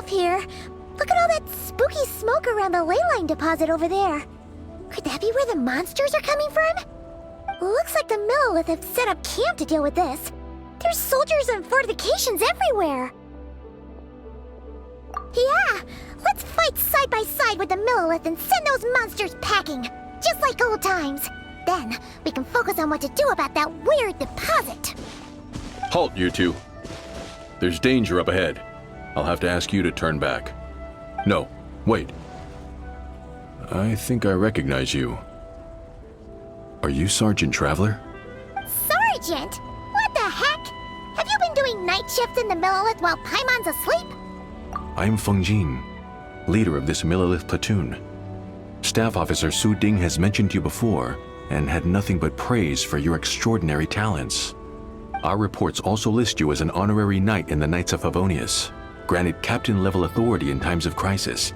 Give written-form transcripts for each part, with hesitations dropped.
off here. Look at all that spooky smoke around the ley line deposit over there. Could that be where the monsters are coming from? Looks like the Millelith have set up camp to deal with this. There's soldiers and fortifications everywhere. Yeah, let's fight side by side with the Millelith and send those monsters packing, just like old times. Then, we can focus on what to do about that weird deposit. Halt, you two. There's danger up ahead. I'll have to ask you to turn back. No, wait. I think I recognize you. Are you Sergeant Traveler? Sergeant? What the heck? Have you been doing night shifts in the Millelith while Paimon's asleep? I'm Feng Jin, leader of this Millelith platoon. Staff Officer Su Ding has mentioned you before and had nothing but praise for your extraordinary talents. Our reports also list you as an honorary knight in the Knights of Favonius, granted captain-level authority in times of crisis.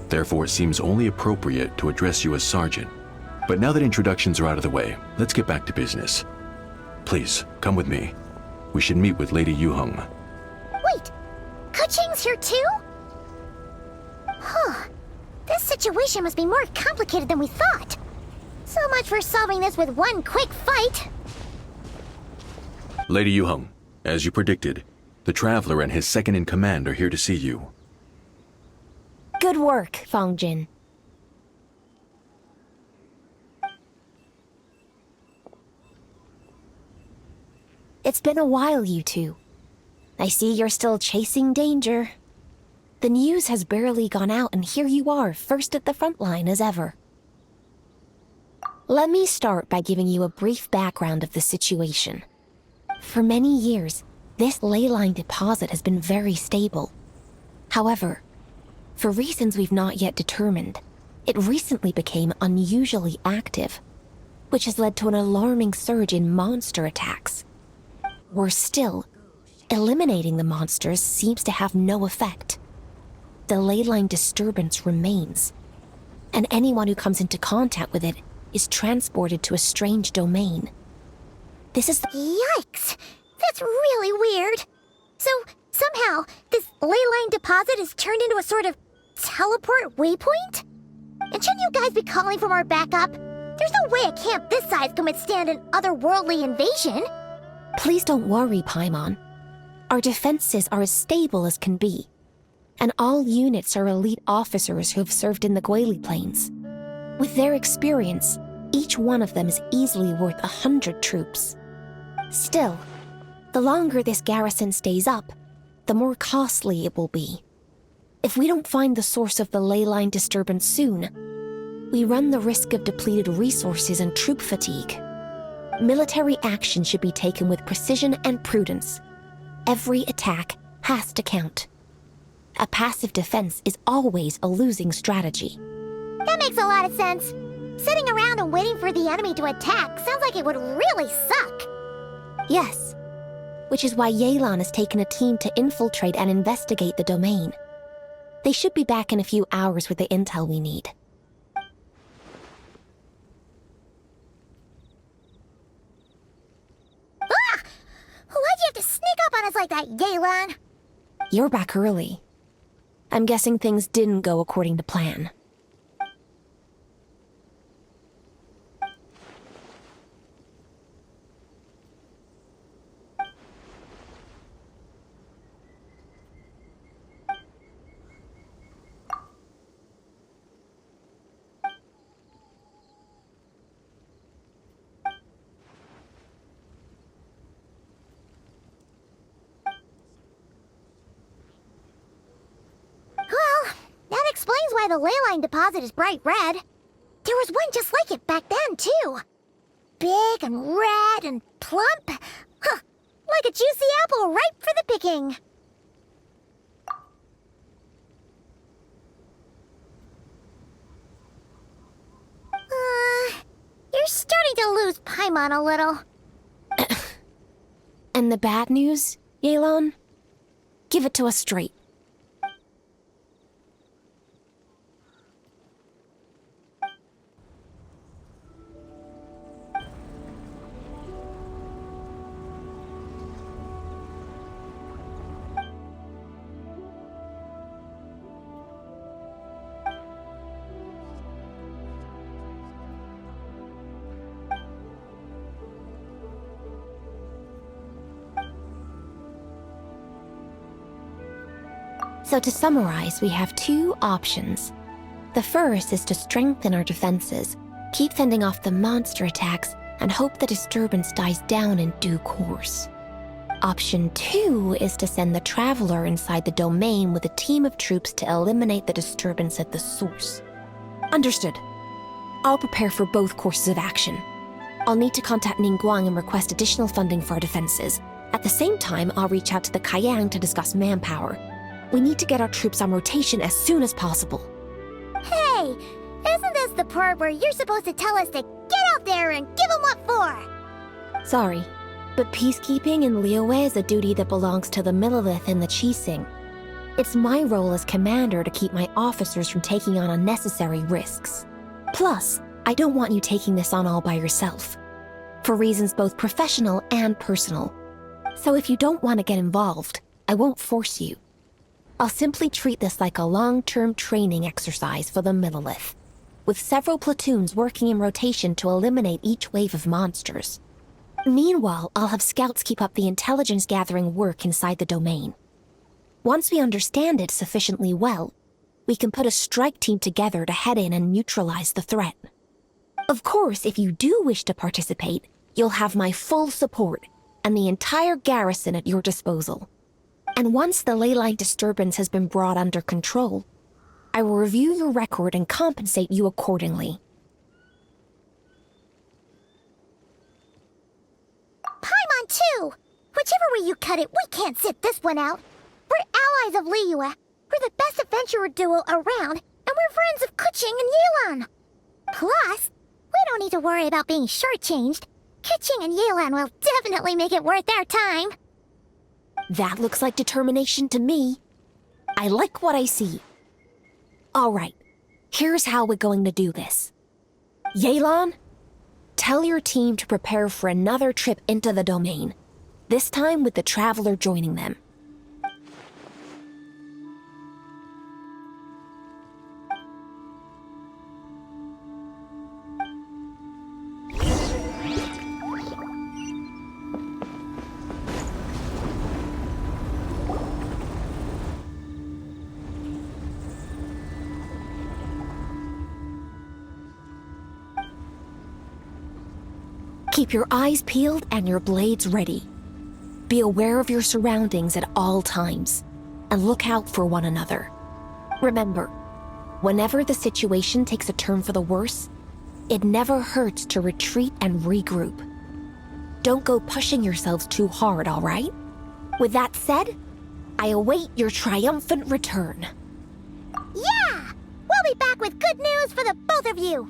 Therefore, it seems only appropriate to address you as Sergeant. But now that introductions are out of the way, let's get back to business. Please, come with me. We should meet with Lady Yuheng. Wait, Keqing's here too? Huh. This situation must be more complicated than we thought. So much for solving this with one quick fight. Lady Yuheng, as you predicted, the Traveler and his second-in-command are here to see you. Good work, Feng Jin. It's been a while, you two. I see you're still chasing danger. The news has barely gone out, and here you are, first at the front line as ever. Let me start by giving you a brief background of the situation. For many years, this ley line deposit has been very stable. However, for reasons we've not yet determined, it recently became unusually active, which has led to an alarming surge in monster attacks. Worse still, eliminating the monsters seems to have no effect. The ley line disturbance remains, and anyone who comes into contact with it is transported to a strange domain. This is Yikes! That's really weird. So, somehow, this ley line deposit is turned into a sort of teleport waypoint? And shouldn't you guys be calling for more backup? There's no way a camp this size can withstand an otherworldly invasion. Please don't worry, Paimon. Our defenses are as stable as can be, and all units are elite officers who have served in the Guili Plains. With their experience, each one of them is easily worth 100 troops. Still, the longer this garrison stays up, the more costly it will be. If we don't find the source of the ley line disturbance soon, we run the risk of depleted resources and troop fatigue. Military action should be taken with precision and prudence. Every attack has to count. A passive defense is always a losing strategy. That makes a lot of sense. Sitting around and waiting for the enemy to attack sounds like it would really suck. Yes, which is why Yelan has taken a team to infiltrate and investigate the domain. They should be back in a few hours with the intel we need. Why'd you have to sneak up on us like that, Yelan? You're back early. I'm guessing things didn't go according to plan. Why the ley line deposit is bright red. There was one just like it back then, too. Big and red and plump. Huh, like a juicy apple ripe for the picking. You're starting to lose Paimon a little. And the bad news, Yelan? Give it to us straight. So to summarize, we have two options. The first is to strengthen our defenses, keep fending off the monster attacks, and hope the disturbance dies down in due course. Option 2 is to send the Traveler inside the domain with a team of troops to eliminate the disturbance at the source. Understood. I'll prepare for both courses of action. I'll need to contact Ningguang and request additional funding for our defenses. At the same time, I'll reach out to the Kayang to discuss manpower. We need to get our troops on rotation as soon as possible. Hey, isn't this the part where you're supposed to tell us to get out there and give them what for? Sorry, but peacekeeping in Liyue is a duty that belongs to the Millelith and the Qixing. It's my role as commander to keep my officers from taking on unnecessary risks. Plus, I don't want you taking this on all by yourself, for reasons both professional and personal. So if you don't want to get involved, I won't force you. I'll simply treat this like a long-term training exercise for the Millelith, with several platoons working in rotation to eliminate each wave of monsters. Meanwhile, I'll have scouts keep up the intelligence-gathering work inside the domain. Once we understand it sufficiently well, we can put a strike team together to head in and neutralize the threat. Of course, if you do wish to participate, you'll have my full support and the entire garrison at your disposal. And once the leyline disturbance has been brought under control, I will review your record and compensate you accordingly. Paimon too! Whichever way you cut it, we can't sit this one out. We're allies of Liyue. We're the best adventurer duo around, and we're friends of Keqing and Yelan. Plus, we don't need to worry about being shortchanged. Keqing and Yelan will definitely make it worth our time. That looks like determination to me. I like what I see. All right, here's how we're going to do this. Yelan, tell your team to prepare for another trip into the domain, this time with the Traveler joining them. Keep your eyes peeled and your blades ready. Be aware of your surroundings at all times, and look out for one another. Remember, whenever the situation takes a turn for the worse, it never hurts to retreat and regroup. Don't go pushing yourselves too hard, all right? With that said, I await your triumphant return. Yeah! We'll be back with good news for the both of you!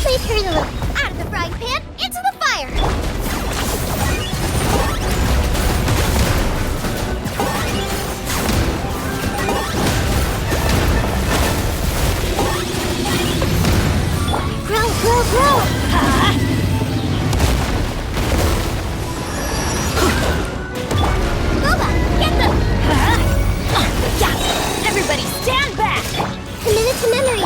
Prepare the loop. Out of the frying pan, into the fire! Grow, grow, grow! Loba, get them! Everybody stand back! Commit it to memory!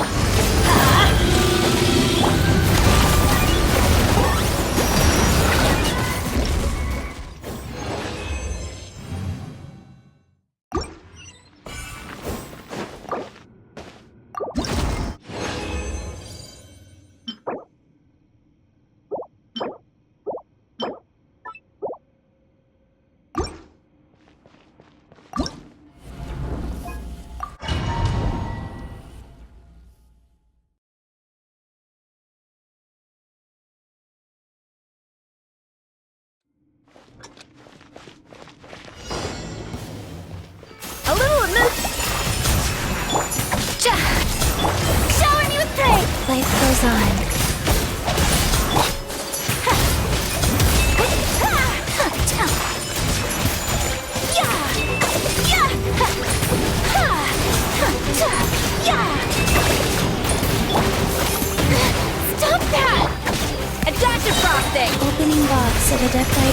A little showering you with praise! Life goes on. Stop that! Adaptive frosting! Opening box of Adepti.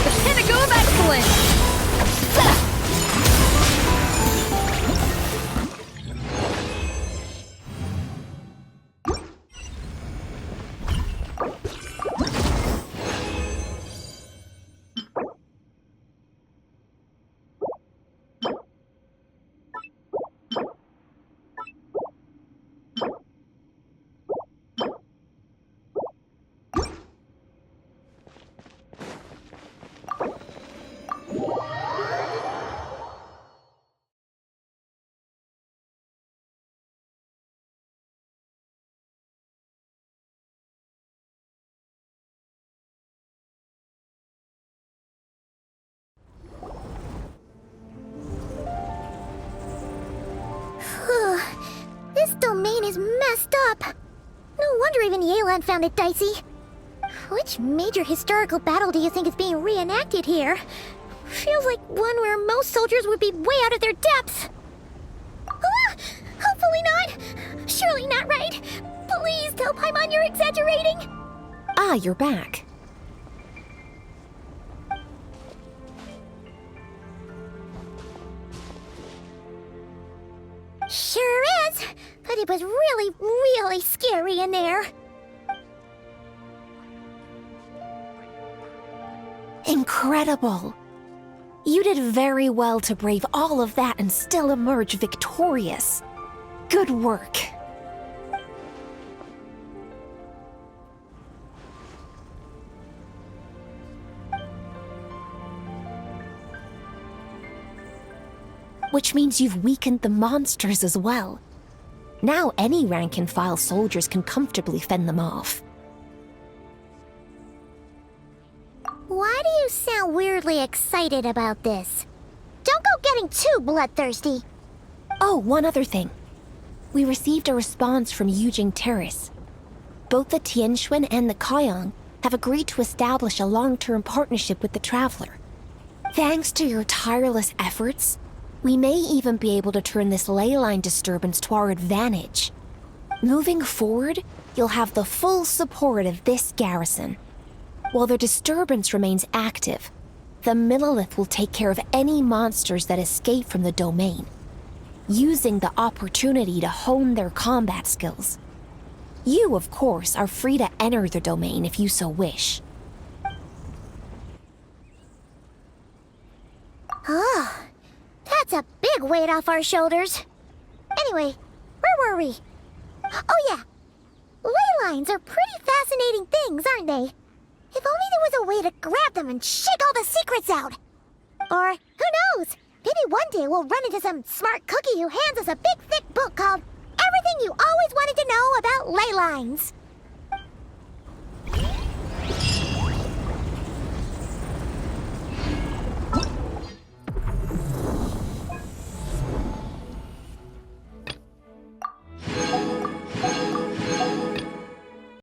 The pinnacle of excellence! This domain is messed up. No wonder even Yelan found it dicey. Which major historical battle do you think is being reenacted here? Feels like one where most soldiers would be way out of their depths. Ah, hopefully not. Surely not right. Please tell Paimon you're exaggerating. Ah, you're back. Sure is, but it was really, really scary in there. Incredible. You did very well to brave all of that and still emerge victorious. Good work. Which means you've weakened the monsters as well. Now any rank-and-file soldiers can comfortably fend them off. Why do you sound weirdly excited about this? Don't go getting too bloodthirsty. Oh, one other thing. We received a response from Yujing Terrace. Both the Tianxuan and the Kaiyang have agreed to establish a long-term partnership with the Traveler. Thanks to your tireless efforts, we may even be able to turn this ley line disturbance to our advantage. Moving forward, you'll have the full support of this garrison. While the disturbance remains active, the Millelith will take care of any monsters that escape from the domain, using the opportunity to hone their combat skills. You, of course, are free to enter the domain if you so wish. Oh, that's a big weight off our shoulders. Anyway, where were we? Oh yeah, ley lines are pretty fascinating things, aren't they? If only there was a way to grab them and shake all the secrets out. Or, who knows, maybe one day we'll run into some smart cookie who hands us a big thick book called Everything You Always Wanted to Know About Ley Lines.